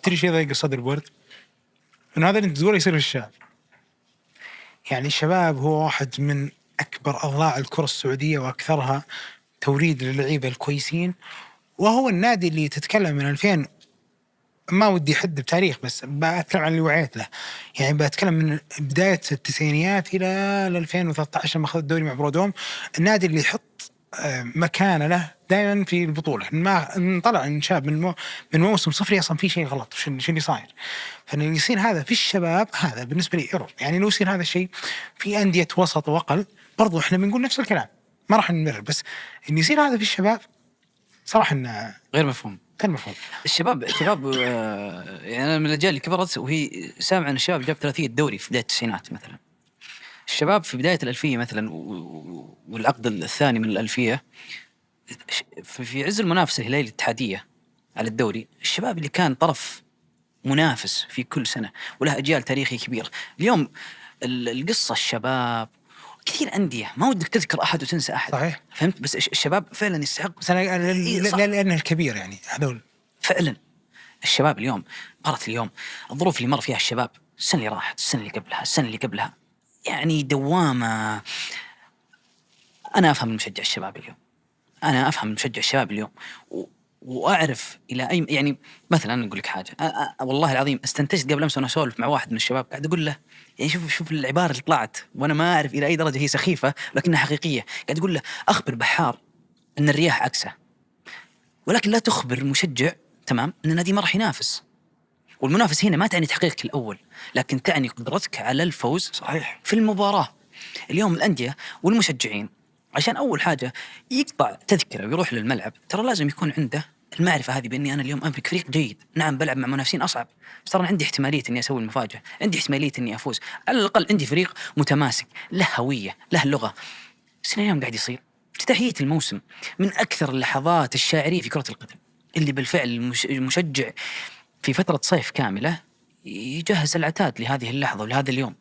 تدري شيء ضيق الصدر برد؟ إنه هذا اللي أنت تقوله يصير للشباب. يعني الشباب هو واحد من أكبر أضلاع الكرة السعودية وأكثرها توريد للعيبة الكويسين، وهو النادي اللي تتكلم من 2000، ما ودي حد بتاريخ بس بتكلم عن اللي وعيت له، يعني بتكلم من بداية التسعينيات إلى 2013 لما أخذ الدوري مع برودوم. النادي اللي يحط مكانه له دائما في البطولة، ما طلع إن شاب من موسم صفري أصلا في شيء غلط، شو اللي صاير. فإنه يصير هذا في الشباب هذا بالنسبة لي إيرور. يعني لو يصير هذا الشيء في أندية وسط وأقل برضو إحنا بنقول نفس الكلام، ما راح نمرر، بس إن يصير هذا في الشباب صراحة إنه غير مفهوم. كان مفهوم. الشباب يعني أنا من الأجيال اللي كبرت وهي سامع أن الشباب جاب 30 دوري في بداية التسعينات مثلا. الشباب في بداية الألفية مثلا والعقد الثاني من الألفية في عز المنافسة الهلالية الاتحادية على الدوري، الشباب اللي كان طرف منافس في كل سنة وله أجيال تاريخي كبير. اليوم القصة الشباب كثير أندية ما ودك تذكر أحد وتنسى أحد، صحيح. فهمت؟ بس الشباب فعلا يستحق. بس أنا لأنه الكبير يعني هذول فعلا الشباب اليوم مرت اليوم الظروف اللي مر فيها الشباب، السنة اللي راحت، السنة اللي قبلها، السنة اللي قبلها، يعني دوامة. أنا أفهم المشجع الشباب اليوم، أنا أفهم المشجع الشباب اليوم وأعرف إلى أي، يعني مثلا أقول لك حاجة، والله العظيم استنتجت قبل أمس وأنا أسولف مع واحد من الشباب قاعد أقول له، يعني شوف العبارة اللي طلعت وأنا ما أعرف إلى أي درجة هي سخيفة لكنها حقيقية. قاعد أقول له أخبر بحار أن الرياح عكسه، ولكن لا تخبر المشجع تمام أن النادي ما راح ينافس. والمنافس هنا ما تعني تحقيقك الأول، لكن تعني قدرتك على الفوز صحيح في المباراة. اليوم الأندية والمشجعين عشان أول حاجة يقطع تذكرة ويروح للملعب ترى لازم يكون عنده المعرفة هذه بأني أنا اليوم أملك فريق جيد، نعم بلعب مع منافسين أصعب، بس ترى عندي احتمالية إني أسوي المفاجأة، عندي احتمالية إني أفوز، على الأقل عندي فريق متماسك له هوية له لغة. بس اليوم قاعد يصير افتتاحية الموسم من أكثر اللحظات الشاعرية في كرة القدم، اللي بالفعل المشجع في فترة صيف كاملة يجهز العتاد لهذه اللحظة ولهذا اليوم.